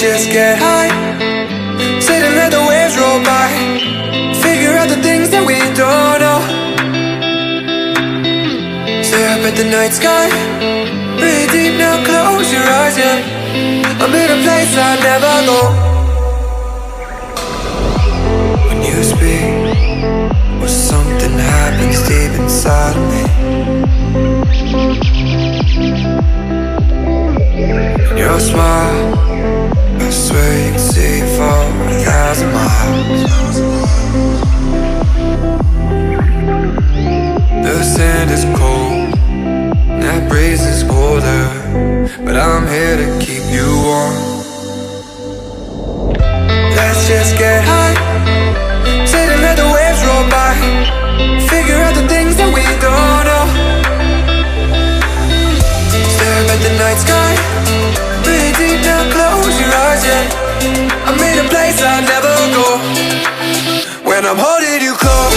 just get high, sit and let the waves roll by, figure out the things that we don't know. Stare up at the night sky, breathe deep now, close your eyes, yeah. I'm in a place I'd never go. When you speak, or something happens deep inside of me. Your smile, I swear you can see it for 1,000 miles. The sand is cold, that breeze is colder, but I'm here to keep you warm. Let's just get high, sit and let the waves roll by, figure out the things that we don't know. Stare up at the night sky, breathe deep now, close your eyes, yeah. I'm in a place I'd never go, when I'm holding you close,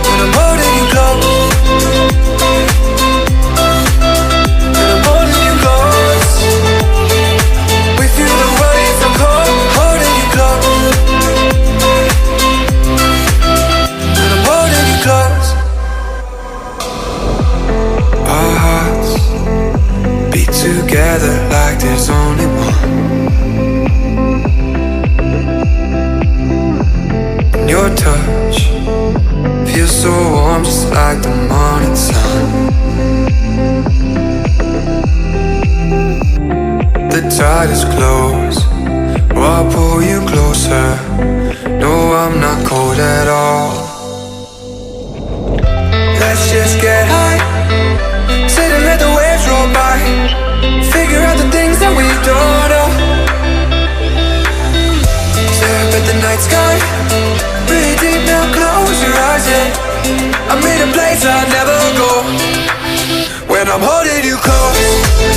when I'm holding you close, when I'm holding you close. With you the world is so cold, holding you close, when I'm holding you close. Our hearts beat together like there's only one. And your touch feels so warm, just like the morning sun. The tide is close, or I'll pull you closer. No, I'm not cold at all. Let's just get high, sit and let the waves roll by, figure out the things that we don't know. Stare up at the night sky, breathe deep now, close your eyes, yeah. I'm in a place I'd never go, when I'm holding you close.